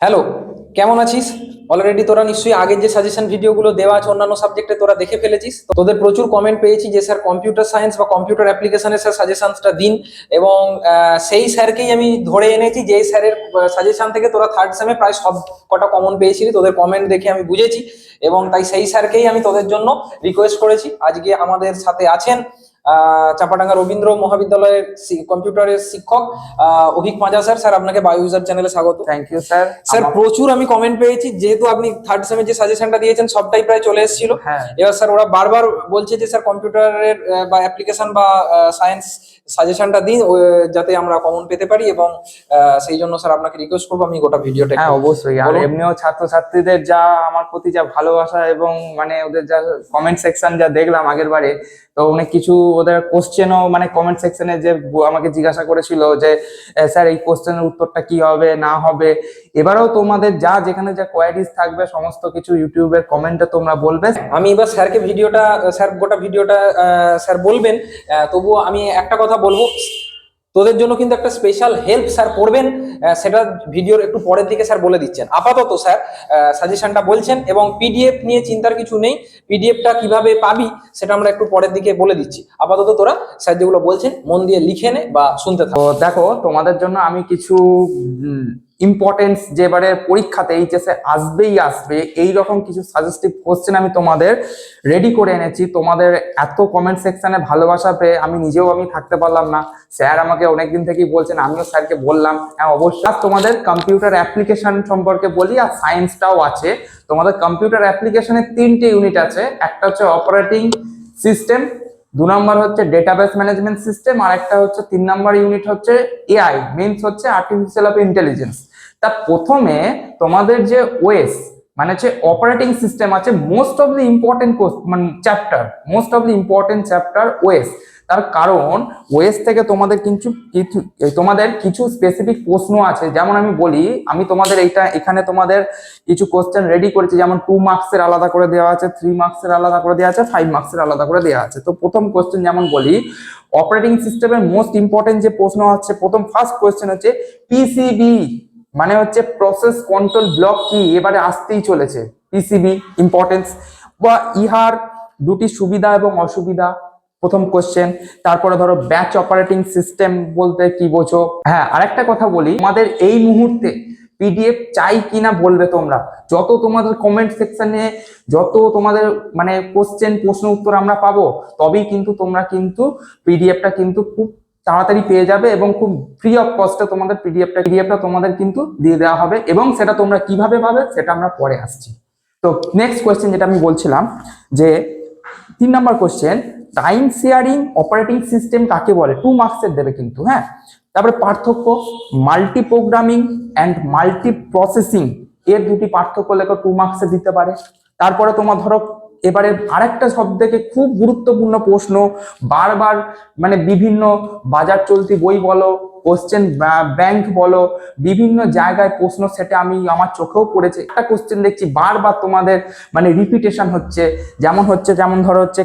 Hello, কেমন আছিস? Already তোরা নিশ্চয়ই আগের যে সাজেশন ভিডিওগুলো দেওয়া আছে অন্যান্য সাবজেক্টে তোরা দেখে ফেলেছিস। তো তোদের প্রচুর কমেন্ট পেয়েছি যে স্যার কম্পিউটার সায়েন্স বা কম্পিউটার অ্যাপ্লিকেশনের স্যার সাজেশনসটা দিন। এবং সেই স্যারকেই আমি ধরে এনেছি, যেই স্যারের সাজেশন থেকে তোরা থার্ড সেমে প্রায় সব কটা কমন পেয়েছিলি। তোদের কমেন্ট দেখে আমি বুঝেছি এবং তাই সেই স্যারকেই আমি তোদের জন্য রিকোয়েস্ট করেছি। আজকে আমাদের সাথে আছেন চাপাডাঙ্গা রবীন্দ্র মহাবিদ্যালয়ের কম্পিউটারের শিক্ষক অভিক মাজা স্যার। স্যার, আপনাকে বায়ো ইউজার চ্যানেলে স্বাগত। Thank you sir. স্যার, প্রচুর আমি কমেন্ট পেয়েছি, যেহেতু আপনি থার্ড সেমে যে সাজেশনটা দিয়েছেন সবটাই প্রায় চলে এসেছিল। হ্যাঁ, এবার স্যার ওরা বারবার বলছে যে স্যার কম্পিউটারের বা অ্যাপ্লিকেশন বা সায়েন্স সাজেশনটা দিন, যাতে আমরা কমন পেতে পারি। এবং সেই জন্য স্যার আপনাকে রিকোয়েস্ট করবো আমি গোটা ভিডিওটা হ্যাঁ অবশ্যই। আর এমনিও ছাত্রছাত্রীদের যা আমার প্রতি যা ভালোবাসা এবং মানে ওদের যা কমেন্ট সেকশন যা দেখলাম আগের বারে, তো অনেক কিছু ওদের কোশ্চেনও মানে কমেন্ট সেকশনে যে আমাকে জিজ্ঞাসা করেছিল যে স্যার এই কোশ্চেনের উত্তরটা কি হবে না হবে। এবারেও তোমাদের যা যেখানে যা কোয়ারিজ থাকবে সমস্ত কিছু ইউটিউবের কমেন্টে তোমরা বলবে। আমি এবার স্যারকে স্যার গোটা ভিডিওটা স্যার বলবেন। তবুও আমি একটা কথা বলবো, তোদের জন্য কিন্তু একটা স্পেশাল হেল্প স্যার করবেন। সেটা ভিডিওর একটু পরের দিকে স্যার বলে দিচ্ছেন। আপাতত স্যার সাজেশনটা বলছেন এবং পিডিএফ নিয়ে চিন্তার কিছু নেই। পিডিএফটা কিভাবে পাবি সেটা আমরা একটু পরের দিকে বলে দিচ্ছি। আপাতত তোরা স্যার যেগুলো বলছেন মন দিয়ে লিখে নে বা শুনতে থাক। তো দেখো, তোমাদের জন্য আমি কিছু ইম্পর্টেন্স যে এবারে পরীক্ষাতে এইচএসে আসবেই আসবে এই রকম কিছু সাজেস্টিভ কোশ্চেন আমি তোমাদের রেডি করে এনেছি। তোমাদের এত কমেন্ট সেকশনে ভালোবাসা পেয়ে আমি থাকতে পারলাম না। স্যার আমাকে অনেকদিন থেকেই বলছেন, আমিও স্যারকে বললাম হ্যাঁ অবশ্যই। তোমাদের কম্পিউটার অ্যাপ্লিকেশন সম্পর্কে বলি, আর সায়েন্সটাও আছে। তোমাদের কম্পিউটার অ্যাপ্লিকেশনের 3টে ইউনিট আছে। একটা হচ্ছে অপারেটিং সিস্টেম, 2 নম্বর হচ্ছে ডেটাবেস ম্যানেজমেন্ট সিস্টেম, আর একটা হচ্ছে 3 নম্বর ইউনিট হচ্ছে এআই, মিনস হচ্ছে আর্টিফিশিয়াল অফ ইন্টেলিজেন্স। তা প্রথমে তোমাদের যে ওএস মানে হচ্ছে অপারেটিং সিস্টেম আছে, মোস্ট অফ দি ইম্পর্টেন্ট মানে chapter, most of the important chapter OS. তার কারণ ওএস থেকে তোমাদের তোমাদের কিছু স্পেসিফিক প্রশ্ন আছে। যেমন আমি বলি, আমি তোমাদের এখানে তোমাদের কিছু কোশ্চেন রেডি করেছি, যেমন 2 মার্কসের আলাদা করে দেওয়া আছে, 3 মার্কসের আলাদা করে দেওয়া আছে, 5 মার্কসের আলাদা করে দেওয়া আছে। তো প্রথম কোশ্চেন যেমন বলি, অপারেটিং সিস্টেমের মোস্ট ইম্পর্টেন্ট যে প্রশ্ন হচ্ছে, ফার্স্ট কোশ্চেন হচ্ছে পিসিবি মানে হচ্ছে প্রসেস কন্ট্রোল ব্লক কি। এবারে আসতেই চলেছে পিসিবি ইম্পর্টেন্স বা ইহার দুটি সুবিধা এবং অসুবিধা, প্রথম কোশ্চেন। তারপরে ধরো ব্যাচ অপারেটিং সিস্টেম বলতে কি বোঝো। হ্যাঁ, আরেকটা কথা বলি, আমাদের এই মুহূর্তে পিডিএফ চাই কিনা বলবে তোমরা। যত তোমাদের কমেন্ট সেকশনে যত তোমাদের মানে প্রশ্ন উত্তর আমরা পাবো, তবেই কিন্তু তোমরা কিন্তু পিডিএফটা কিন্তু খুব তাড়াতাড়ি পেয়ে যাবে এবং খুব ফ্রি অফ কস্টে তোমাদের পিডিএফটা তোমাদের কিন্তু দিয়ে দেওয়া হবে। এবং সেটা তোমরা কিভাবে পাবে সেটা আমরা পরে আসছি। তো নেক্সট কোয়েশ্চেন যেটা আমি বলছিলাম, যে 3 নম্বর question, time sharing operating system কাকে বলে। 2 মার্কসের দেবে কিন্তু। হ্যাঁ, তারপরে পার্থক্য, multi programming and multi processing, এর দুটি পার্থক্য লেখো, 2 মার্কসে দিতে পারে। তারপরে তোমার ধরো এবারে আরেকটা সব থেকে খুব গুরুত্বপূর্ণ প্রশ্ন, বারবার মানে বিভিন্ন বাজার চলতি বই বলো, কোশ্চেন ব্যাংক বলো, বিভিন্ন জায়গায় প্রশ্ন সেটা আমি আমার চোখেও পড়েছে। একটা কোশ্চেন দেখছি বারবার তোমাদের মানে রিপিটেশন হচ্ছে, যেমন ধরো হচ্ছে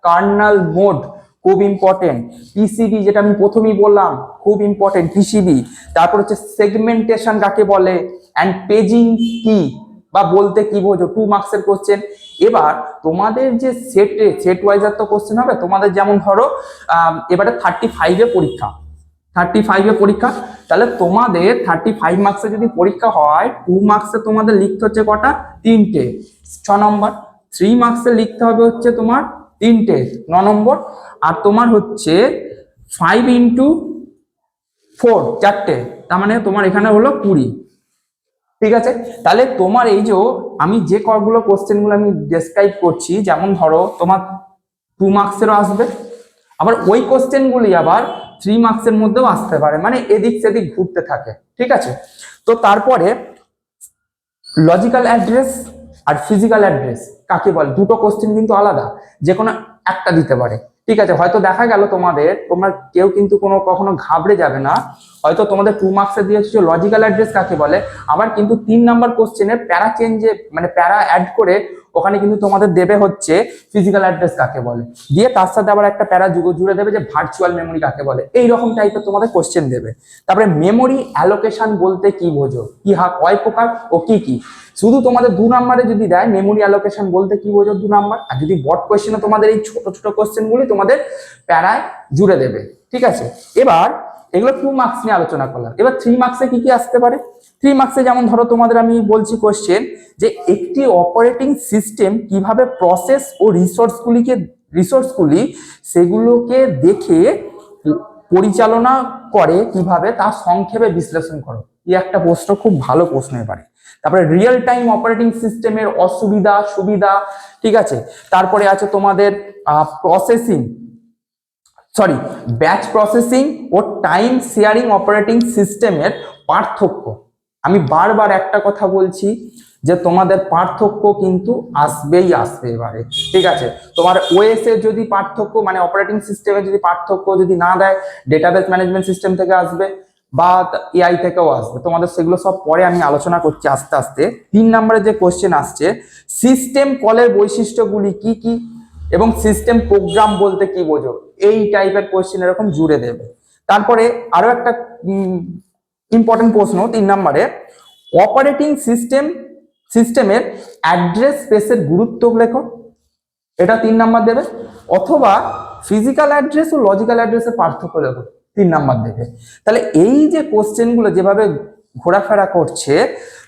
কার্নাল মোড খুব ইম্পর্টেন্ট। পিসিবি যেটা আমি প্রথমেই বললাম খুব ইম্পর্টেন্ট পিসিবি। তারপর হচ্ছে সেগমেন্টেশন কাকে বলে, অ্যান্ড পেজিং কি বা বলতে কি বোঝো, 2 মার্কসের কোশ্চেন। এবার তোমাদের যে সেট ওয়াইজার তো কোশ্চেন হবে তোমাদের, যেমন ধরো এবারে 35-এ পরীক্ষা, তাহলে তোমাদের 35 মার্কসে যদি পরীক্ষা হয়, 2 মার্কসে তোমাদের লিখতে হচ্ছে কটা, 3টে, 6 নম্বর। 3 মার্কসে লিখতে হবে হচ্ছে তোমার 3টে, 9 নম্বর। আর তোমার হচ্ছে 5x4 4টে, তার মানে তোমার এখানে হলো 20। ঠিক আছে, তাহলে তোমার এই যে আমি যে কগুলো কোশ্চেন গুলো আমি ডেসক্রাইব করছি, যেমন ধরো তোমার 2 মার্কসেরও আসবে, আবার ওই কোশ্চেন গুলি আবার 3 মার্কসের মধ্যেও আসতে পারে, মানে এদিক সেদিক ঘুরতে থাকে। ঠিক আছে, তো তারপরে লজিক্যাল অ্যাড্রেস আর ফিজিক্যাল অ্যাড্রেস কাকে বলে, দুটো কোশ্চেন কিন্তু আলাদা, যে কোনো একটা দিতে পারে। ঠিক আছে, হয়তো দেখা গেল তোমরা কেউ কিন্তু কখনো ঘাবড়ে যাবে না। হয়তো তোমাদের 2 মার্কসে দিয়েছে লজিক্যাল অ্যাড্রেস কাকে বলে, আবার কিন্তু 3 নাম্বার কোশ্চেনে প্যারা চেঞ্জে মানে প্যারা অ্যাড করে ওখানে কিন্তু তোমাদের দেবে হচ্ছে ফিজিক্যাল অ্যাড্রেস কাকে বলে, দিয়ে তার সাথে আবার একটা প্যারা জুড়ে দেবে যে ভার্চুয়াল মেমোরি কাকে বলে, এইরকম টাইপের তোমাদের কোশ্চেন দেবে। তারপরে মেমোরি অ্যালোকেশন বলতে কি বোঝো, কি কয় প্রকার ও কি কি। শুধু তোমাদের 2 নম্বরে যদি দেয় মেমোরি অ্যালোকেশন বলতে কি বোঝো 2 নম্বর, আর যদি বড় কোশ্চেনে তোমাদের এই ছোট ছোট কোশ্চেনগুলি তোমাদের প্যারায় জুড়ে দেবে, ঠিক আছে। এবার এগুলো 2 মার্কস নিয়ে আলোচনা করলাম। এবার 3 মার্কসে কি কি আসতে পারে। 3 মার্কসে যেমন ধরো তোমাদের আমি বলছি কোশ্চেন যে একটি অপারেটিং সিস্টেম কিভাবে প্রসেস ও রিসোর্সগুলি সেগুলোকে দেখে পরিচালনা করে কিভাবে তা সংক্ষেপে বিশ্লেষণ করো। এই একটা প্রশ্ন, খুব ভালো প্রশ্ন এবারে। তারপরে রিয়েল টাইম অপারেটিং সিস্টেমের অসুবিধা সুবিধা, ঠিক আছে। তারপরে আছে তোমাদের ব্যাচ প্রসেসিং ও টাইম শেয়ারিং অপারেটিং সিস্টেমের পার্থক্য। আমি বারবার একটা কথা বলছি যে তোমাদের পার্থক্য কিন্তু আসবেই আসবে এবারে, ঠিক আছে। তোমার ওএস এর যদি পার্থক্য মানে অপারেটিং সিস্টেমে যদি পার্থক্য যদি না দেয়, ডেটাবেস ম্যানেজমেন্ট সিস্টেম থেকে আসবে বা এআই থেকেও আসবে, তোমাদের সেগুলো সব পরে আমি আলোচনা করছি আস্তে আস্তে। 3 নম্বরে যে কোশ্চেন আসছে, সিস্টেম কলের বৈশিষ্ট্যগুলি কি কি এবং সিস্টেম প্রোগ্রাম বলতে কি বোঝো, এই টাইপের কোশ্চেন এরকম জুড়ে দেবে। তারপরে আরো একটা ইম্পর্টেন্ট প্রশ্ন 3 নম্বরে, অপারেটিং সিস্টেমের অ্যাড্রেস স্পেসের গুরুত্ব লেখো, এটা 3 নাম্বার দেবে। অথবা ফিজিক্যাল অ্যাড্রেস ও লজিক্যাল অ্যাড্রেসের পার্থক্য লেখো, 3 নাম্বার দেবে। তাহলে এই যে কোশ্চেনগুলো যেভাবে ঘোরাফেরা করছে,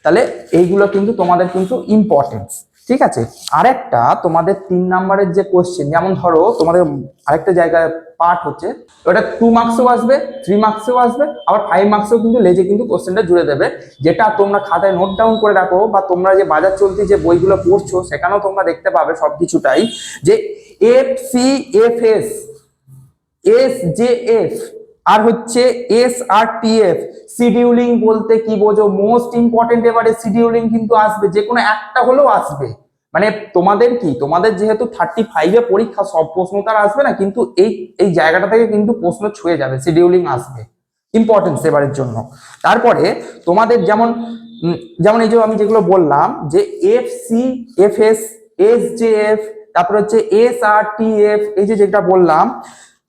তাহলে এইগুলো কিন্তু তোমাদের কিন্তু ইম্পর্টেন্স, ঠিক আছে। আরেকটা তোমাদের 3 নাম্বারের যে কোশ্চেন, যেমন ধরো তোমাদের আরেকটা জায়গায় পার্ট হচ্ছে, ওটা 2 মার্কসেও আসবে, 3 মার্কসেও আসবে, আবার 5 মার্কসেও কিন্তু লেজে কিন্তু কোশ্চেনটা জুড়ে দেবে, যেটা তোমরা খাতায় নোট ডাউন করে রাখো বা তোমরা যে বাজার চলতি যে বইগুলো পড়ছো সেখানেও তোমরা দেখতে পাবে সবকিছুটাই, যে FCFS, SJF আর হচ্ছে SRTF, শিডিউলিং বলতে কি বোঝো, মোস্ট ইম্পর্টেন্ট। এবারে শিডিউলিং কিন্তু আসবে, যে কোনো একটা হলেও আসবে। মানে তোমাদের যেহেতু 35-এ পরীক্ষা, সব প্রশ্ন তার আসবে না, কিন্তু এই জায়গাটা থেকে কিন্তু প্রশ্ন ছুঁয়ে যাবে, শিডিউলিং আসবে, ইম্পর্টেন্স এবারের জন্য। তারপরে তোমাদের যেমন এই যে আমি যেগুলো বললাম যে FCFS, SJF, তারপর হচ্ছে SRTF, এই যে যেটা বললাম,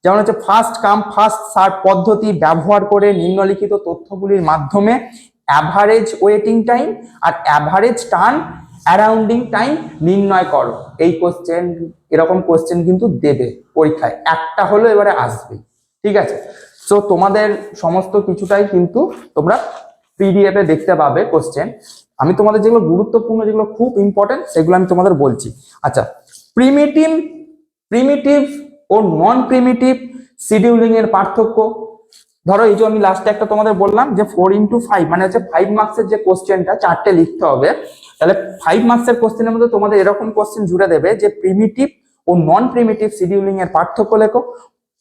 যেমন হচ্ছে ফার্স্ট কাম ফার্স্ট সার্ভ পদ্ধতি ব্যবহার করে নিম্নলিখিত তথ্যগুলির মাধ্যমে অ্যাভারেজ ওয়েটিং টাইম আর অ্যাভারেজ টার্ন অ্যারাউন্ডিং টাইম নির্ণয় করো। এই কোশ্চেন, এরকম কোশ্চেন কিন্তু দেবে পরীক্ষায়, একটা হলো এবারে আসবে, ঠিক আছে। সো তোমাদের সমস্ত কিছুটাই কিন্তু তোমরা PDF এ দেখতে পাবে কোশ্চেন। আমি তোমাদের যেগুলো গুরুত্বপূর্ণ, যেগুলো খুব ইম্পর্টেন্ট, সেগুলো আমি তোমাদের বলছি। আচ্ছা, প্রিমিটিভ ও নন প্রিমিটিভ শিডিউলিং এর পার্থক্য। ধরো এই যে আমি লাস্টে একটা তোমাদের বললাম যে 4x5 মানে হচ্ছে 5 মার্কসের যে কোশ্চেনটা 4টে লিখতে হবে, তাহলে 5 মার্কসের কোশ্চেনের মধ্যে তোমাদের এরকম কোশ্চেন জুড়ে দেবে যে প্রিমিটিভ ও নন প্রিমিটিভ শিডিউলিং এর পার্থক্য লেখো,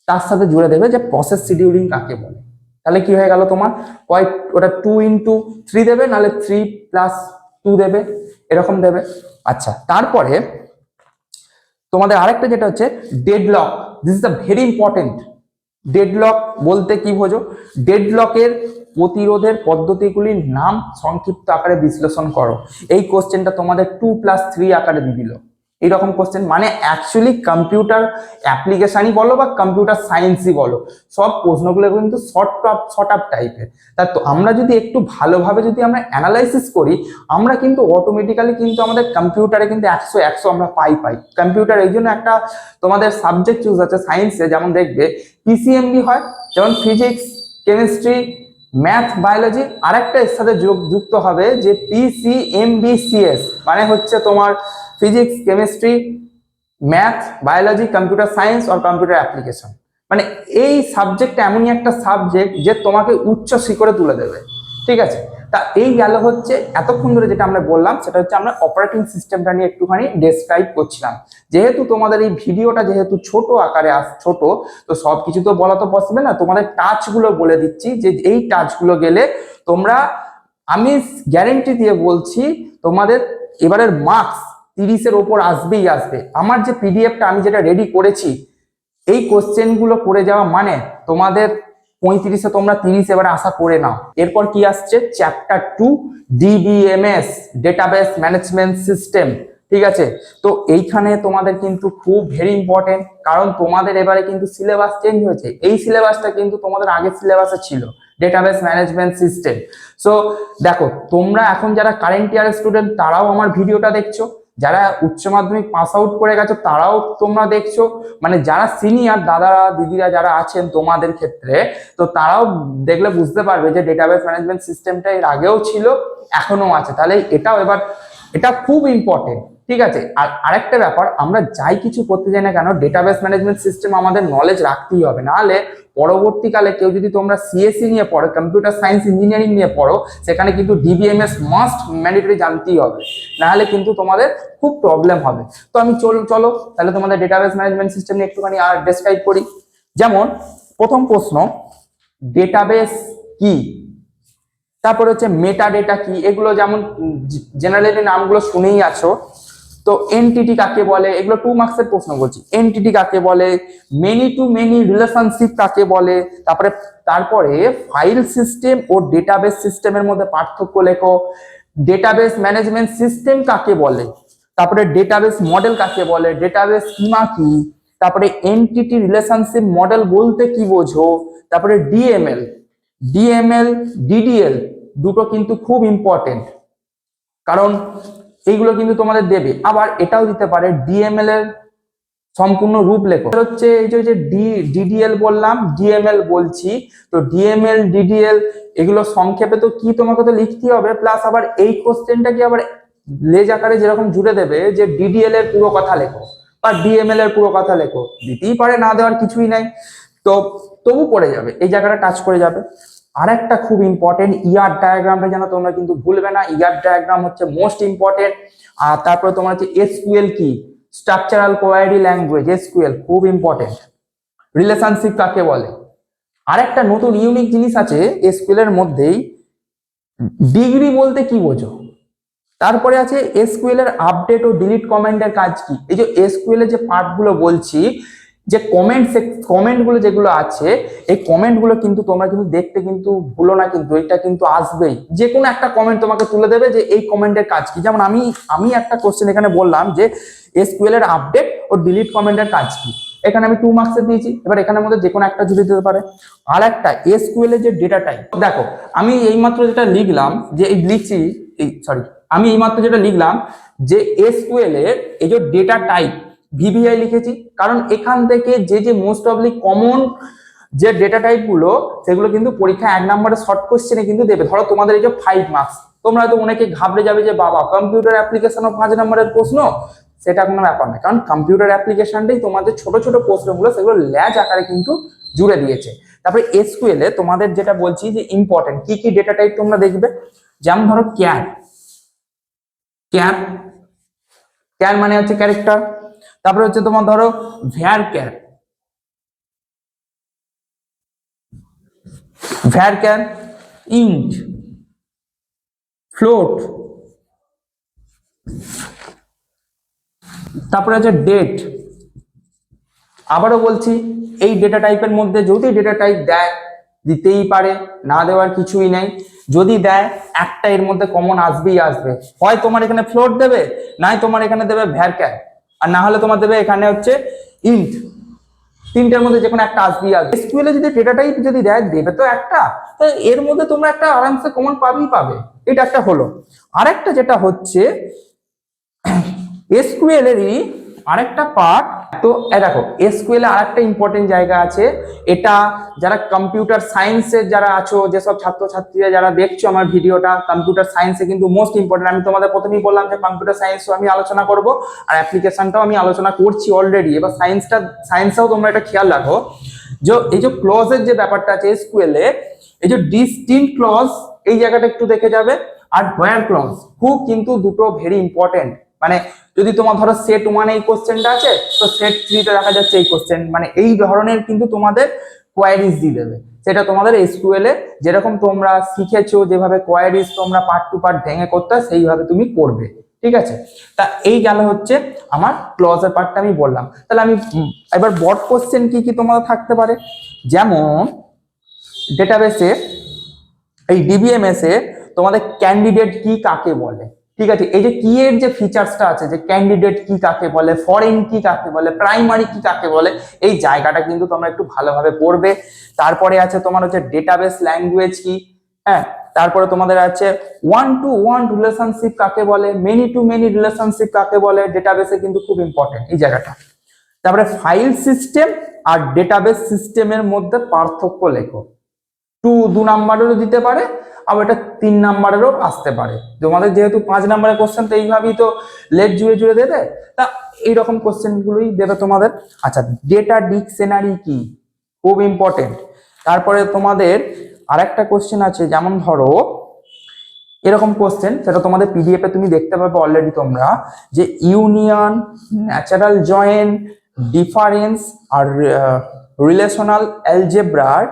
তার সাথে জুড়ে দেবে যে প্রসেস শিডিউলিং কাকে বলে। তাহলে কি হয়ে গেল তোমার, ওটা 2x3 দেবে, নাহলে 3+2 দেবে, এরকম দেবে। আচ্ছা, তারপরে তোমাদের আরেকটা যেটা হচ্ছে deadlock, this is a very important. Deadlock বলতে কি বোঝো, ডেডলকের প্রতিরোধের পদ্ধতিগুলির নাম সংক্ষিপ্ত আকারে বিশ্লেষণ করো। এই কোশ্চেনটা তোমাদের 2+3 আকারে দিয়ে দিল। এইরকম কোশ্চেন মানে অ্যাকচুয়ালি কম্পিউটার অ্যাপ্লিকেশনই বলো বা কম্পিউটার সায়েন্সই বলো, সব প্রশ্নগুলো কিন্তু শর্ট আপ টাইপের। তা তো আমরা যদি একটু ভালোভাবে যদি আমরা অ্যানালাইসিস করি, আমরা কিন্তু অটোমেটিক্যালি কিন্তু আমাদের কম্পিউটারে কিন্তু 100 আমরা পাই। কম্পিউটার এই জন্য একটা তোমাদের সাবজেক্ট চুজ আছে সায়েন্সে, যেমন দেখবে PCMB হয়, যেমন ফিজিক্স, কেমিস্ট্রি, ম্যাথ, বায়োলজি, আরেকটা এর সাথে যুক্ত হবে যে PCMBCS, মানে হচ্ছে তোমার physics, chemistry, math, biology, computer science আর কম্পিউটার অ্যাপ্লিকেশন। মানে এই সাবজেক্টটা এমনই একটা সাবজেক্ট যে তোমাকে উচ্চ শিখরে তুলে দেবে, ঠিক আছে। তা এই গেল হচ্ছে এতক্ষণ ধরে যেটা আমরা বললাম, সেটা হচ্ছে আমরা অপারেটিং সিস্টেমটা নিয়ে একটুখানি ডেসক্রাইব করছিলাম। যেহেতু তোমাদের এই ভিডিওটা যেহেতু ছোট আকারে ছোট, তো সবকিছু তো বলা তো পসিবল না, তোমাদের টাচগুলো বলে দিচ্ছি যে এই টাচগুলো গেলে তোমরা, আমি গ্যারেন্টি দিয়ে বলছি, তোমাদের এবারের মার্কস 30-এর ওপর আসবেই আসবে। আমার যে PDFটা আমি যেটা রেডি করেছি, এই কোশ্চেনগুলো করে যাওয়া মানে তোমাদের 35-এ তোমরা 30 এবারে আশা করে নাও। এরপর কি আসছে, chapter 2 DBMS, database management system, ঠিক আছে। তো এইখানে তোমাদের কিন্তু খুব ভেরি ইম্পর্টেন্ট, কারণ তোমাদের এবারে কিন্তু সিলেবাস চেঞ্জ হয়েছে। এই সিলেবাসটা কিন্তু তোমাদের আগের সিলেবাসে ছিল, ডেটাবেস ম্যানেজমেন্ট সিস্টেম। সো দেখো, তোমরা এখন যারা কারেন্ট ইয়ার স্টুডেন্ট তারাও আমার ভিডিওটা দেখছো, যারা উচ্চ মাধ্যমিক পাস আউট করে গেছো তারাও তোমরা দেখছো, মানে যারা সিনিয়র দাদারা দিদিরা যারা আছেন তোমাদের ক্ষেত্রে, তো তারাও দেখলে বুঝতে পারবে যে ডেটাবেস ম্যানেজমেন্ট সিস্টেমটা এর আগেও ছিল, এখনো আছে। তাহলে এটাও এবার এটা খুব ইম্পর্টেন্ট, ঠিক আছে। আর আরেকটা ব্যাপার, আমরা যাই কিছু করতে যাই না কেন, ডেটাবেস ম্যানেজমেন্ট সিস্টেম আমাদের নলেজ রাখতেই হবে, নাহলে পরবর্তীকালে কেউ যদি তোমরা সিএসসি নিয়ে পড়ো, কম্পিউটার সায়েন্স ইঞ্জিনিয়ারিং নিয়ে পড়ো, সেখানে কিন্তু ডিবিএমএস মাস্ট ম্যান্ডেটরি জানতেই হবে, নাহলে কিন্তু তোমাদের খুব প্রবলেম হবে। তো আমি চলো তাহলে তোমাদের ডেটাবেস ম্যানেজমেন্ট সিস্টেম নিয়ে একটুখানি আর ডেসক্রাইব করি। যেমন প্রথম প্রশ্ন, ডেটাবেস কি, তারপর হচ্ছে মেটা ডেটা কি, এগুলো যেমন জেনারেলি নামগুলো শুনেই আছো। তো এনটিটি কাকে বলে, এগুলো 2 মার্কসের প্রশ্ন বলছি। এনটিটি কাকে বলে, মেনি টু মেনি রিলেশনশিপ কাকে বলে, তারপরে ফাইল সিস্টেম ও ডেটাবেস সিস্টেমের মধ্যে পার্থক্য লেখো, ডেটাবেস ম্যানেজমেন্ট সিস্টেম কাকে বলে, তারপরে ডেটাবেস মডেল কাকে বলে, ডেটাবেস স্কিমা কি, তারপরে এনটিটি রিলেশনশিপ মডেল বলতে কি বোঝো, তারপরে ডিএমএল, ডিডিএল দুটো কিন্তু খুব ইম্পর্টেন্ট, কারণ এইগুলো কিন্তু তোমাদের দেবে। আবার এটাও দিতে পারে ডিএমএল এর সম্পূর্ণ রূপ লেখো। হচ্ছে এই যে ডিডিএল বললাম, ডিএমএল বলছি, তো ডিএমএল ডিডিএল এগুলো সংক্ষেপে তো কি তোমাকে তো লিখতে হবে, প্লাস আবার এই কোশ্চেনটা কি আবার লেজ আকারে যেরকম জুড়ে দেবে যে ডিডিএল এর পুরো কথা লেখো বা ডিএমএল এর পুরো কথা লেখো, দিতেই পারে, না দেওয়ার কিছুই নাই, তো তবু পড়ে যাবে, এই জায়গাটা টাচ করে যাবে। আর একটা খুব ইম্পর্টেন্ট, ইয়ার ডায়াগ্রামটা যেন তোমরা কিন্তু ভুলবে না, ইয়ার ডায়াগ্রাম হচ্ছে মোস্ট ইম্পর্টেন্ট। আর তারপরে তোমার হচ্ছে এসকিউএল কি, স্ট্রাকচারাল কোয়ারি ল্যাঙ্গুয়েজ, এসকিউএল খুব ইম্পর্টেন্ট। রিলেশনশিপ কাকে বলে, আর একটা নতুন ইউনিক জিনিস আছে এসকিউএল এর মধ্যেই, ডিগ্রি বলতে কি বোঝো, তারপরে আছে এসকিউএল এর আপডেট ও ডিলিট কমেন্টের কাজ কি। এই যে এসকিউএল এর যে পার্ট গুলো বলছি, যে কমেন্ট গুলো যেগুলো আছে, এই কমেন্ট গুলো কিন্তু তোমরা কিন্তু দেখতে কিন্তু ভুলো না, কিন্তু এটা কিন্তু আসবেই, যে কোনো একটা কমেন্ট তোমাকে তুলে দেবে যে এই কমেন্টের কাজ কি। যেমন আমি একটা কোশ্চেন এখানে বললাম যে এসকিউএল এর আপডেট ও ডিলিট কমেন্টের কাজ কি, এখানে আমি 2 মার্কসে দিয়েছি, এবার এখানের মধ্যে যে কোনো একটা জুড়ে দিতে পারে। আর একটা এসকিউএল এর যে ডেটা টাইপ, দেখো আমি এইমাত্র যেটা লিখলাম, যে এই লিখছি আমি এইমাত্র যেটা লিখলাম যে এসকিউএল এর এই যে ডেটা টাইপ ভিভিআই লিখেছি, কারণ এখান থেকে যে মোস্ট অফলি কমন যে ডেটা টাইপ গুলো, সেগুলো কিন্তু পরীক্ষা 1 নম্বরের শর্ট কোশ্চেনে কিন্তু দেবে। ধরো তোমাদের এই যে 5 মার্কস, তোমরা হয়তো অনেকে ঘাবড়ে যাবে যে বাবা কম্পিউটার অ্যাপ্লিকেশন ও 5 নম্বরের প্রশ্ন, সেটা কোনো ব্যাপার না, কারণ কম্পিউটার অ্যাপ্লিকেশনটাই তোমাদের ছোট ছোট প্রশ্নগুলো সেগুলো ল্যাজ আকারে কিন্তু জুড়ে দিয়েছে। তারপরে এসকিউএল এ তোমাদের যেটা বলছি যে ইম্পর্টেন্ট কি কি ডেটা টাইপ তোমরা দেখবে, যেমন ধরো ক্যার, ক্যার মানে হচ্ছে ক্যারেক্টার, তারপরে হচ্ছে তোমার ধরো ভ্যারক্যার, ইন্ট, ফ্লোট, তারপরে আছে ডেট। আবারও বলছি, এই ডেটা টাইপের মধ্যে যদি ডেটা টাইপ দেয়, দিতেই পারে, না দেওয়ার কিছুই নেই, যদি দেয় একটা এর মধ্যে কমন আসবেই আসবে, হয় তোমার এখানে ফ্লোট দেবে, নাই তোমার এখানে দেবে ভ্যারক্যার, আর না হলে তোমার দেবে এখানে হচ্ছে ইন্ট, তিনটার মধ্যে যে কোনো একটা আসবেই আসবে। এসকিউএল এ যদি ডেটা টাইপ যদি দেবে তো একটা, তো এর মধ্যে তোমরা একটা আরামসে কমন পাবে, এটা একটা হলো। আরেকটা যেটা হচ্ছে এসকিউএল এরই আরেকটা পার্ট, তো দেখো এসকিউএল এ আরেকটা ইম্পর্টেন্ট জায়গা আছে, এটা যারা কম্পিউটার সায়েন্সের যারা আছো, যেসব ছাত্রছাত্রীরা যারা দেখছো আমার ভিডিওটা, কম্পিউটার সায়েন্সে কিন্তু মোস্ট ইম্পর্টেন্ট। আমি তোমাদের প্রথমেই বললাম যে কম্পিউটার সায়েন্সও আমি আলোচনা করব, আর অ্যাপ্লিকেশনটাও আমি আলোচনা করছি অলরেডি। এবার সায়েন্সটাও তোমরা এটা খেয়াল রাখো, যে এই যে ক্লজের যে ব্যাপারটা আছে এসকিউএল এ, এই যে ডিস্টিংক্ট ক্লজ এই জায়গাটা একটু দেখে যাবে, আর হোয়ার ক্লজ খুব কিন্তু দুটো ভেরি ইম্পর্টেন্ট। মানে যদি তোমার ধরো সেট 1 এই কোশ্চেনটা আছে, তো সেট 3 তে দেখা যাচ্ছে এই কোশ্চেন, মানে এই ধরনের কিন্তু তোমাদের কোয়ারিজ দিয়ে দেবে। সেটা তোমাদের এসকিউএল এ যেরকম তোমরা শিখেছো, যেভাবে কোয়ারিজ তোমরা পার্ট টু পার্ট ভেঙে করতে হয়, সেইভাবে তুমি করবে, ঠিক আছে। তা এই গেল হচ্ছে আমার ক্লজের পার্টটা আমি বললাম। তাহলে আমি এবার বড় কোশ্চেন কি কি তোমাদের থাকতে পারে, যেমন ডেটাবেসে এই ডিবিএমএস এ তোমাদের ক্যান্ডিডেট কি কাকে বলে, ঠিক আছে, এই যে কি এর যে ফিচার্সটা আছে, যে ক্যান্ডিডেট কি কাকে বলে, ফরেন কি কাকে বলে, প্রাইমারি কি কাকে বলে, এই জায়গাটা কিন্তু তোমরা একটু ভালোভাবে পড়বে। তারপরে আছে তোমার হচ্ছে ডেটাবেস ল্যাঙ্গুয়েজ কি, হ্যাঁ, তারপরে তোমাদের আছে ওয়ান টু ওয়ান রিলেশনশিপ কাকে বলে, মেনি টু মেনি রিলেশনশিপ কাকে বলে, ডেটাবেসে কিন্তু খুব ইম্পর্টেন্ট এই জায়গাটা। তারপরে ফাইল সিস্টেম আর ডেটাবেস সিস্টেমের মধ্যে পার্থক্য লেখো। 2 নাম্বারেরও দিতে পারে, আবার এটা 3 নাম্বারেরও আসতে পারে। তোমাদের যেহেতু 5 নাম্বারের কোশ্চেন, তো এইভাবেই তো লেট জুড়ে জুড়ে দেবে, তা এইরকম কোশ্চেন গুলোই দেবে তোমাদের। আচ্ছা, ডেটা ডিকশনারি কি, খুব ইম্পর্টেন্ট। তারপরে তোমাদের আরেকটা কোশ্চেন আছে, যেমন ধরো এরকম কোশ্চেন, সেটা তোমাদের পিডিএফ এ তুমি দেখতে পাবে অলরেডি তোমরা, যে ইউনিয়ন, ন্যাচারাল জয়েন, ডিফারেন্স আর রিলেশনাল অ্যালজেব্রার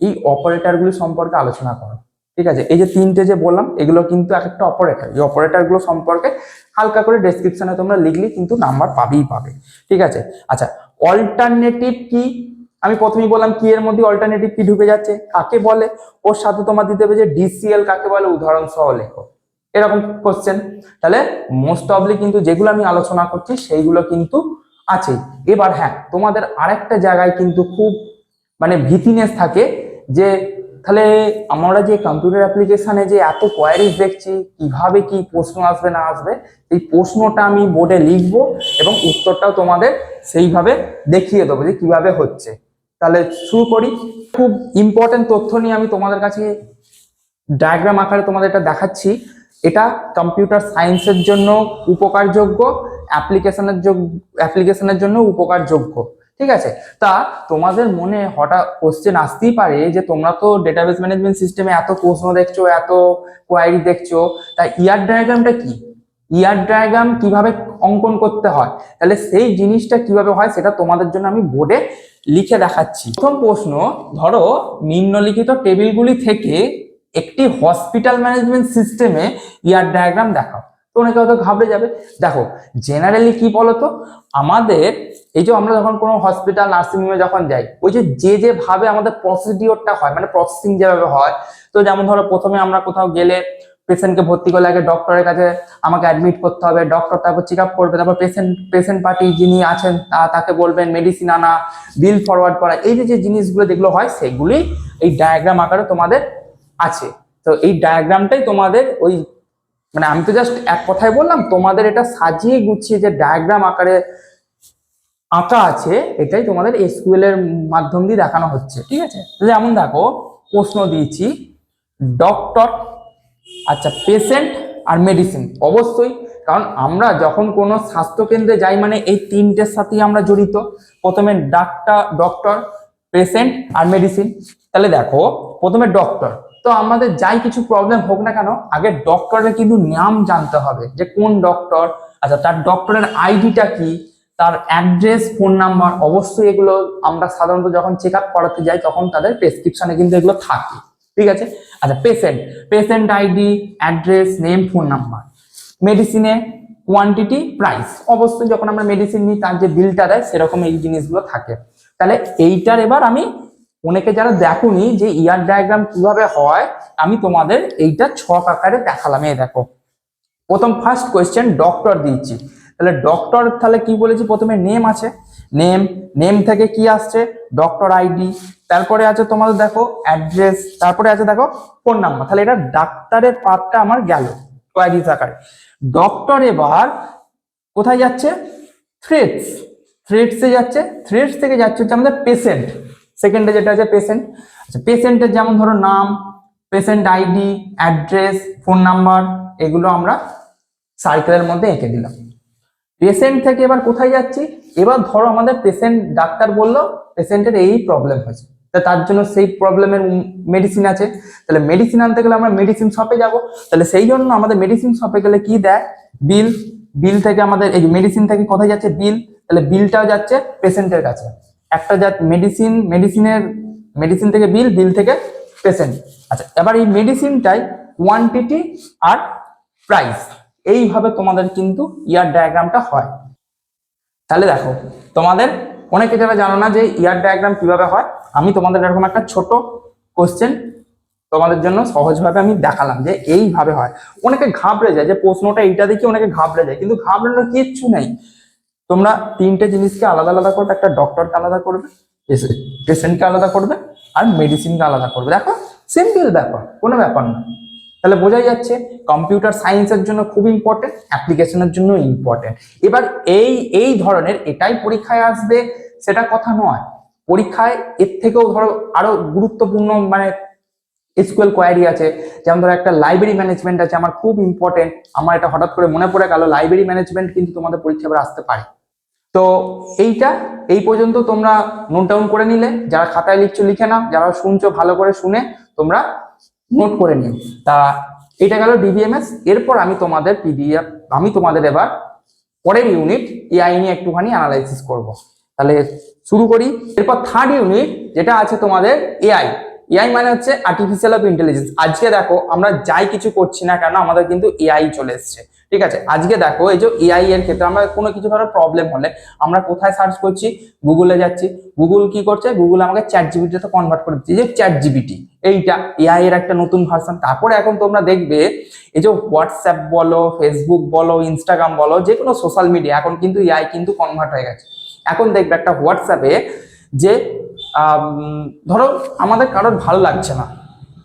এই অপারেটরগুলো সম্পর্কে আলোচনা করো। ঠিক আছে, এই যে তিনটে যে বললাম, এগুলো কিন্তু এক একটা অপারেটর, এই অপারেটরগুলো সম্পর্কে হালকা করে ডেসক্রিপশনে তোমরা লিখলে কিন্তু নাম্বার পাবেই পাবে। ঠিক আছে, আচ্ছা, অল্টারনেটিভ কি, আমি প্রথমেই বললাম কি এর মধ্যে অল্টারনেটিভ কি ঢুকে যাচ্ছে, কাকে বলে, ওর সাথে তোমার দিতে হবে যে ডিসিএল কাকে বলে, উদাহরণ সহ লেখো, এরকম কোশ্চেন। তাহলে মোস্ট অফলি কিন্তু যেগুলো আমি আলোচনা করছি সেইগুলো কিন্তু আছে। এবার হ্যাঁ, তোমাদের আরেকটা জায়গায় কিন্তু খুব মানে ভীতিনেস থাকে, যে তাহলে আমরা যে কম্পিউটার অ্যাপ্লিকেশনে যে এত কোয়ারিজ দেখছি, কিভাবে কি প্রশ্ন আসবে না আসবে, এই প্রশ্নটা আমি বোর্ডে লিখবো এবং উত্তরটাও তোমাদের সেইভাবে দেখিয়ে দেবো যে কিভাবে হচ্ছে। তাহলে শুরু করি। খুব ইম্পর্টেন্ট তথ্য নিয়ে আমি তোমাদের কাছে ডায়াগ্রাম আকারে তোমাদের এটা দেখাচ্ছি। এটা কম্পিউটার সায়েন্সের জন্য উপকারযোগ্য, অ্যাপ্লিকেশনের জন্য উপকারযোগ্য। ঠিক আছে, তা তোমাদের মনে হঠাৎ কোশ্চেন আসতেই পারে যে তোমরা তো ডেটাবেস ম্যানেজমেন্ট সিস্টেমে এত প্রশ্ন দেখছো, এত কোয়ারি দেখছো, তা ইয়ার ডায়াগ্রামটা কি, ইয়ার ডায়াগ্রাম কিভাবে অঙ্কন করতে হয়, তাহলে সেই জিনিসটা কিভাবে হয় সেটা তোমাদের জন্য আমি বোর্ডে লিখে দেখাচ্ছি। প্রথম প্রশ্ন, ধরো নিম্নলিখিত টেবিলগুলি থেকে একটি হসপিটাল ম্যানেজমেন্ট সিস্টেমে ইয়ার ডায়াগ্রাম দেখাও। তো অনেকে হয়তো ঘাবড়ে যাবে। দেখো, জেনারেলি কি বলতো, আমাদের এই যে আমরা যখন কোনো হসপিটাল নার্সিং হোমে যখন যাই, ওই যে ভাবে আমাদের প্রসিডিওরটা হয়, মানে প্রসেসিং যেভাবে হয়, তো যেমন ধরো প্রথমে আমরা কোথাও গেলে পেশেন্টকে ভর্তি করলে আগে ডক্টরের কাছে আমাকে অ্যাডমিট করতে হবে, ডক্টর তারপর চেক আপ করবে, তারপর পেশেন্ট পার্টি যিনি আছেন তাকে বলবেন মেডিসিন আনা, বিল ফরওয়ার্ড করা, এই যে জিনিসগুলো যেগুলো হয় সেগুলি এই ডায়াগ্রাম আকারে তোমাদের আছে। তো এই ডায়াগ্রামটাই তোমাদের ওই, মানে আমি তো জাস্ট এক কথায় বললাম, তোমাদের এটা সাজিয়ে গুছিয়ে যে ডায়াগ্রাম আকারে আঁকা আছে, এটাই তোমাদের এসকিউএল এর মাধ্যম দিয়ে দেখানো হচ্ছে। ঠিক আছে, যেমন দেখো প্রশ্ন দিয়েছি, ডক্টর, আচ্ছা, পেশেন্ট আর মেডিসিন, অবশ্যই, কারণ আমরা যখন কোনো স্বাস্থ্যকেন্দ্রে যাই মানে এই তিনটের সাথেই আমরা জড়িত। প্রথমে ডক্টর, পেশেন্ট আর মেডিসিন। তাহলে দেখো প্রথমে ডক্টর, তো আমাদের যাই কিছু প্রবলেম হোক না কেন, আগে ডক্টরের কিন্তু নাম জানতে হবে যে কোন ডক্টর, আচ্ছা তার ডক্টরের আইডিটা কি, তার অ্যাড্রেস, ফোন নাম্বার, অবশ্যই এগুলো আমরা সাধারণত যখন চেক আপ করাতে যাই তখন তাদের প্রেসক্রিপশনে কিন্তু এগুলো থাকে। ঠিক আছে, আচ্ছা, patient ID, address, name, phone number. মেডিসিনে কোয়ান্টিটি, প্রাইস, অবশ্যই যখন আমরা মেডিসিন নিই তার যে বিলটা দেয় সেরকম এই জিনিসগুলো থাকে। তাহলে এইটার এবার আমি, অনেকে যারা দেখোনি যে ইয়ার ডায়াগ্রাম কিভাবে হয়, আমি তোমাদের এইটা ছক আকারে দেখালাম। এই দেখো, প্রথম ফার্স্ট কোয়েশ্চেন ডক্টর দিয়েছি, তাহলে ডক্টর, তাহলে কি বলেছি, প্রথমে নেম আছে, নেম থেকে কি আসছে, ডক্টর আইডি, তারপরে আছে তোমাদের দেখো অ্যাড্রেস, তারপরে আছে দেখো ফোন নাম্বার। তাহলে এটা ডাক্তারের পার্টটা আমার গেল কোয়ারিজ আকারে। ডক্টর এবার কোথায় যাচ্ছে, থ্রেডসে যাচ্ছে, থ্রেডস থেকে যাচ্ছে হচ্ছে আমাদের পেশেন্ট, সেকেন্ডে যেটা আছে পেশেন্ট। আচ্ছা, পেশেন্টের যেমন ধরো নাম, patient ID, address, phone number, এগুলো আমরা সার্কেলের মধ্যে এঁকে দিলাম। পেশেন্ট থেকে এবার কোথায় যাচ্ছি, এবার ধরো আমাদের পেশেন্ট, ডাক্তার বললো পেশেন্টের এই প্রবলেম হয়েছে, তার জন্য সেই প্রবলেমের মেডিসিন আছে, তাহলে মেডিসিন আনতে গেলে আমরা মেডিসিন শপে যাব, তাহলে সেই জন্য আমাদের মেডিসিন শপে গেলে কি দেয়, বিল থেকে আমাদের এই মেডিসিন থেকে কোথায় যাচ্ছে, বিল, তাহলে বিলটাও যাচ্ছে পেশেন্টের কাছে। একটা মেডিসিন থেকে বিল থেকে পেশেন্ট। আচ্ছা, এবার এই মেডিসিনটাই কোয়ান্টিটি আর প্রাইস, এইভাবে তোমাদের কিন্তু ইয়ার ডায়াগ্রামটা হয়। তাহলে দেখো, তোমাদের অনেকে যারা জানো না যে ইয়ার ডায়াগ্রাম কিভাবে হয়, আমি তোমাদের এরকম একটা ছোট কোশ্চেন তোমাদের জন্য সহজভাবে আমি দেখালাম যে এইভাবে হয়। অনেকে ঘাবড়ে যায় যে প্রশ্নটা এইটা দেখি, অনেকে ঘাবড়ে যায়, কিন্তু ঘাবড়ানোর কিচ্ছু নেই। তোমরা তিনটে জিনিসকে আলাদা আলাদা করবে, একটা ডক্টরকে আলাদা করবে, পেশেন্টকে আলাদা করবে, আর মেডিসিনকে আলাদা করবে। দেখো সিম্পল ব্যাপার, কোনো ব্যাপার না। তাহলে বোঝাই যাচ্ছে কম্পিউটার সায়েন্সের জন্য খুব ইম্পর্টেন্ট, অ্যাপ্লিকেশনের জন্য ইম্পর্টেন্ট। এবার এই ধরনের এটাই পরীক্ষায় আসবে সেটা কথা নয়। পরীক্ষায় এর থেকেও ধরো আরো গুরুত্বপূর্ণ মানে এসকিউএল কোয়ারি আছে, যেমন ধরো একটা লাইব্রেরি ম্যানেজমেন্ট আছে, আমার খুব ইম্পর্টেন্ট। আমার এটা হঠাৎ করে মনে পড়ে গেল, লাইব্রেরি ম্যানেজমেন্ট কিন্তু তোমাদের পরীক্ষা এবার আসতে পারে। তো এই পর্যন্ত তোমরা নোট ডাউন করে নিলে, যারা খাতায় লিখছো লিখে নাও, যারা শুনছো ভালো করে শুনে তোমরা নোট করে নিও। তা এটা গেল ডিবিএমএস। এরপর আমি তোমাদের এবার পরের ইউনিট এআই নিয়ে একটুখানি অ্যানালাইসিস করব। তাহলে শুরু করি। এরপর থার্ড ইউনিট যেটা আছে তোমাদের এআই। এআই মানে হচ্ছে আর্টিফিশিয়াল অফ ইন্টেলিজেন্স। আজকে দেখো আমরা যাই কিছু করছি না কেন, আমাদের কিন্তু এআই চলে এসছে। ঠিক আছে, আজকে দেখো এই যে এআই এর ক্ষেত্রে আমরা কোনো কিছু ধরো প্রবলেম হলে আমরা কোথায় সার্চ করছি? গুগলে যাচ্ছি। গুগল কি করছে? গুগল আমাকে চ্যাট জিপিটিতে কনভার্ট করে দিচ্ছে, যে চ্যাট জিপিটি এইটা এআই এর একটা নতুন ভার্সন। তারপরে এখন তোমরা দেখবে এই যে হোয়াটসঅ্যাপ বলো, ফেসবুক বলো, ইনস্টাগ্রাম বলো, যে কোনো সোশ্যাল মিডিয়া এখন কিন্তু এআই কিন্তু কনভার্ট হয়ে গেছে। এখন দেখবে একটা হোয়াটসঅ্যাপে যে ধরো আমাদের কারোর ভালো লাগছে না,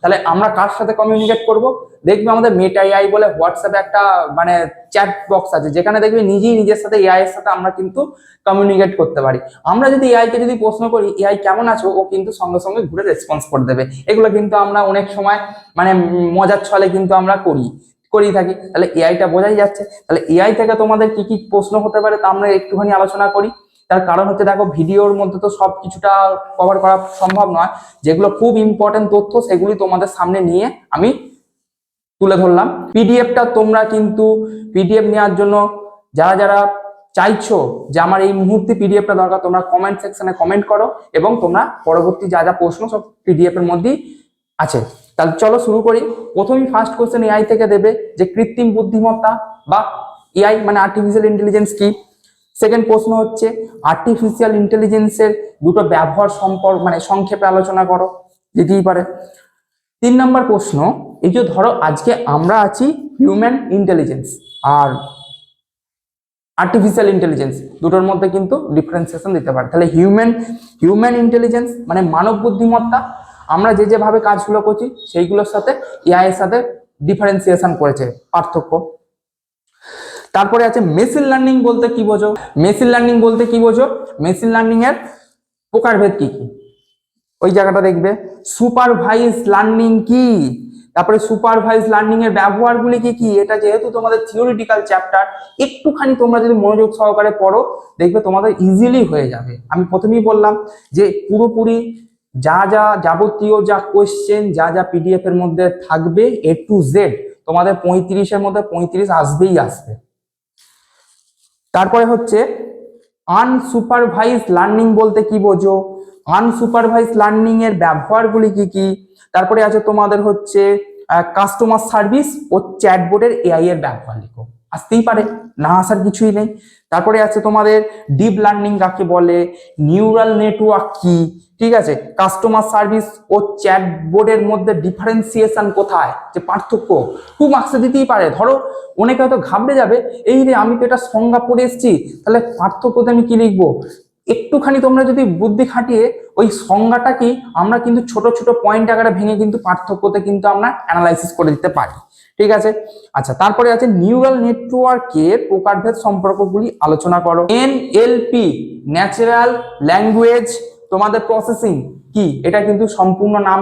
তাহলে আমরা কার সাথে কমিউনিকেট করব? দেখবে আমাদের মেটা এআই বলে হোয়াটসঅ্যাপে একটা মানে চ্যাট বক্স আছে, যেখানে দেখবে নিজের সাথে এআই এর সাথে আমরা কিন্তু কমিউনিকেট করতে পারি। আমরা যদি এআই কে যদি প্রশ্ন করি এআই কেমন আছো, ও কিন্তু সঙ্গে সঙ্গে ঘুরে রেসপন্স করে দেবে। এগুলো কিন্তু আমরা অনেক সময় মানে মজার ছলে কিন্তু আমরা করেই থাকি। তাহলে এআইটা বোঝাই যাচ্ছে। তাহলে এআই থেকে তোমাদের কি কি প্রশ্ন হতে পারে তা আমরা একটুখানি আলোচনা করি। তার কারণ হচ্ছে দেখো ভিডিওর মধ্যে তো সব কিছুটা কভার করা সম্ভব নয়, যেগুলো খুব ইম্পর্টেন্ট তথ্য সেগুলি তোমাদের সামনে নিয়ে আমি তুলে ধরলাম। পিডিএফটা তোমরা কিন্তু পিডিএফ নেওয়ার জন্য যারা যারা চাইছো যে আমার এই মুহূর্তে পিডিএফটা দরকার, তোমরা কমেন্ট সেকশনে কমেন্ট করো, এবং তোমরা পরবর্তী যা যা প্রশ্ন সব পিডিএফ এর মধ্যেই আছে। তাহলে চলো শুরু করি। প্রথমেই ফার্স্ট কোশ্চেন এআই থেকে দেবে যে কৃত্রিম বুদ্ধিমত্তা বা এআই মানে আর্টিফিশিয়াল ইন্টেলিজেন্স কি। সেকেন্ড প্রশ্ন হচ্ছে আর্টিফিশিয়াল ইন্টেলিজেন্সের দুটো ব্যবহার সম্পর্ক মানে সংক্ষেপে আলোচনা করো, যেতেই পারে। 3 নম্বর প্রশ্ন, এই যে ধরো আজকে আমরা আছি হিউম্যান ইন্টেলিজেন্স আর আর্টিফিশিয়াল ইন্টেলিজেন্স, দুটোর মধ্যে কিন্তু ডিফারেন্সিয়েশন দিতে পারে। তাহলে হিউম্যান ইন্টেলিজেন্স মানে মানব বুদ্ধিমত্তা, আমরা যেভাবে কাজগুলো করছি সেইগুলোর সাথে এআই এর সাথে ডিফারেন্সিয়েশন করেছে, পার্থক্য। তারপরে আছে মেশিন লার্নিং বলতে কি বোঝো? মেশিন লার্নিং বলতে কি বোঝো? মেশিন লার্নিং এর প্রকারভেদ কি কি, ওই জায়গাটা দেখবে। সুপারভাইজ লার্নিং কি, তারপরে সুপারভাইজ লার্নিং এর ব্যবহারগুলি কি কি। এটা যেহেতু তোমাদের থিওরিটিক্যাল চ্যাপ্টার, একটুখানি তোমরা যদি মনোযোগ সহকারে পড়ো দেখবে তোমাদের ইজিলি হয়ে যাবে। আমি প্রথমেই বললাম যে পুরোপুরি যা যাবতীয় যা কোয়েশ্চেন যা পিডিএফ এর মধ্যে থাকবে A to Z তোমাদের 35-এর মধ্যে 35 আসবেই আসবে। তারপরে হচ্ছে আনসুপারভাইজ লার্নিং বলতে কি বোঝো? আনসুপারভাইজ লার্নিং এর ব্যবহারগুলি কি কি। তারপরে আছে তোমাদের হচ্ছে কাস্টমার সার্ভিস ও চ্যাটবোর্ডের এআই এর ব্যবহার লিখো, আসতেই পারে, না আসার কিছুই নেই। তারপরে আছে তোমাদের ডিপ লার্নিং কাকে বলে, নিউরাল নেটওয়ার্ক কি, ঠিক আছে, কাস্টমার সার্ভিস ও চ্যাটবোর্ডের মধ্যে ডিফারেন্সিয়েশন কোথায়, যে পার্থক্য 2 মার্কসে দিতেই পারে। ধরো অনেকে হয়তো ঘাবড়ে যাবে, এই রে আমি তো এটা সংজ্ঞা পড়ে এসেছি, তাহলে পার্থক্যতে আমি কি লিখবো? একটুখানি তোমরা যদি বুদ্ধি খাটিয়ে ওই সংজ্ঞাটা কি আমরা কিন্তু ছোট ছোট পয়েন্ট আকারে ভেঙে কিন্তু পার্থক্যতে কিন্তু আমরা অ্যানালাইসিস করে দিতে পারি, ঠিক আছে। আচ্ছা, তারপরে আছে নিউরাল নেটওয়ার্কের প্রকারভেদ সম্পর্কগুলি আলোচনা করো। এনএলপি ন্যাচারাল ল্যাঙ্গুয়েজ তোমাদের প্রসেসিং কি, এটা কিন্তু সম্পূর্ণ নাম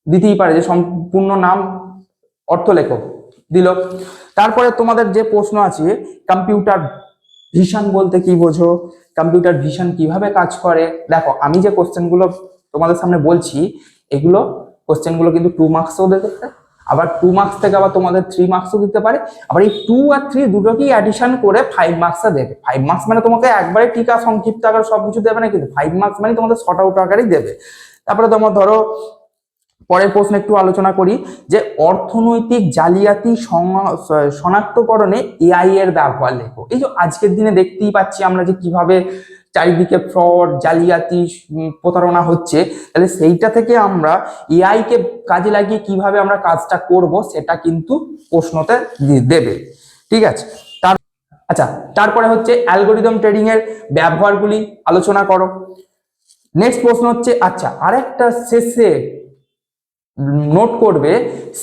দিতেই পারে, যে সম্পূর্ণ নাম অর্থ লেখো, দিল। তারপরে তোমাদের যে প্রশ্ন আছে কম্পিউটার ভিশন বলতে কি বোঝো, কম্পিউটার ভিশন কিভাবে কাজ করে। দেখো আমি যে কোশ্চেনগুলো তোমাদের সামনে বলছি এগুলো কোশ্চেনগুলো কিন্তু 2 মার্কসও দিতে পারে, আবার 2 মার্কস থেকে আবার তোমাদের 3 মার্কসও দিতে পারে, আবার এই 2 আর 3 দুটোকেই অ্যাডিশন করে 5 মার্কসে দেবে। 5 মার্কস মানে তোমাকে একবারে টিকা সংক্ষিপ্ত আকারে সবকিছু দেবে না, কিন্তু 5 মার্কস মানে তোমাদের শর্ট আউট আকারেই দেবে। তারপরে তোমার ধরো পরের প্রশ্ন একটু আলোচনা করি, যে অর্থনৈতিক জালিয়াতি শনাক্তকরণে এআই এর ব্যবহার লেখো। এই যে আজকের দিনে দেখতেই পাচ্ছি আমরা যে কিভাবে চারিদিকে ফ্রড, জালিয়াতি, প্রতারণা হচ্ছে, তাহলে সেইটা থেকে আমরা এআই কে কাজে লাগিয়ে কিভাবে আমরা কাজটা করব সেটা কিন্তু প্রশ্নতে দেবে। ঠিক আছে, আচ্ছা, তারপরে হচ্ছে অ্যালগোরিদম ট্রেডিং এর ব্যবহারগুলি আলোচনা করো। নেক্সট প্রশ্ন হচ্ছে, আচ্ছা আরেকটা শেষে নোট করবে,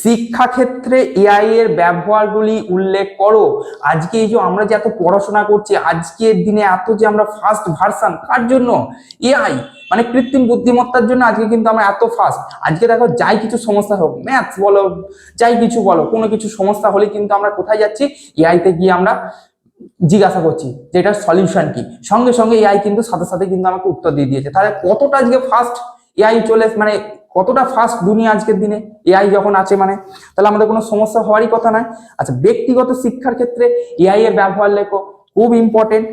শিক্ষাক্ষেত্রে এআই এর ব্যবহারগুলি উল্লেখ করো। আজকে এই যে আমরা যে এত পড়াশোনা করছি, আজকের দিনে এত যে আমরা ফাস্ট ভার্সন, কার জন্য? এআই, মানে কৃত্রিম বুদ্ধিমত্তার জন্য আজকে কিন্তু আমরা এত ফাস্ট। আজকে দেখো যাই কিছু সমস্যা হোক, ম্যাথস বলো, যাই কিছু বলো, কোনো কিছু সমস্যা হলে কিন্তু আমরা কোথায় যাচ্ছি? এআই তে গিয়ে আমরা জিজ্ঞাসা করছি যে এটার সলিউশন কি, সঙ্গে সঙ্গে এআই কিন্তু সাথে সাথে কিন্তু আমাকে উত্তর দিয়ে দিয়েছে। তাহলে কতটা আজকে ফাস্ট এআই চলে, মানে কতটা ফাস্ট দুনিয়া আজকের দিনে এআই যখন আছে, মানে তাহলে আমাদের কোনো সমস্যা হওয়ারই কথা নয়। আচ্ছা, ব্যক্তিগত শিক্ষার ক্ষেত্রে এআই এর ব্যবহার লেখো, খুব ইম্পর্টেন্ট।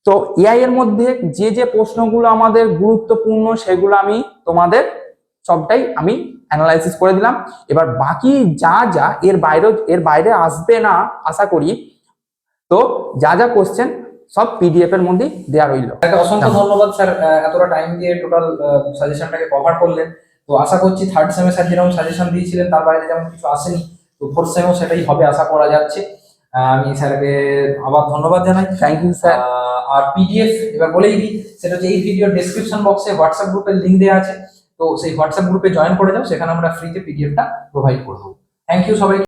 তো এআই এর মধ্যে যে যে প্রশ্নগুলো আমাদের গুরুত্বপূর্ণ সেগুলো আমি তোমাদের সবটাই আমি অ্যানালাইসিস করে দিলাম। এবার বাকি যা যা এর বাইরে আসবে না আশা করি, তো যা যা কোশ্চেন সব পিডিএফ এর মধ্যে দেওয়া রইল। একটা অসংখ্য ধন্যবাদ স্যার, এতটা টাইম দিয়ে টোটাল সাজেশনটাকে কভার করলেন। তো আশা করছি থার্ড সেমে স্যার যেরকম সাজেশন দিয়েছিলেন তার বাইরে যেমন কিছু আসেনি, তো ফোর্থ সেমেও সেটাই হবে আশা করা যাচ্ছে। আমি স্যারকে আবার ধন্যবাদ জানাই। Thank you sir. আর পিডিএফ এবার বলেই দিই, সেটা হচ্ছে এই ভিডিওর ডেসক্রিপশন বক্সে হোয়াটসঅ্যাপ গ্রুপের লিঙ্ক দেওয়া আছে, তো সেই হোয়াটসঅ্যাপ গ্রুপে জয়েন করে যাও, সেখানে আমরা ফ্রিতে পিডিএফটা প্রোভাইড করবো। থ্যাংক ইউ সবাই।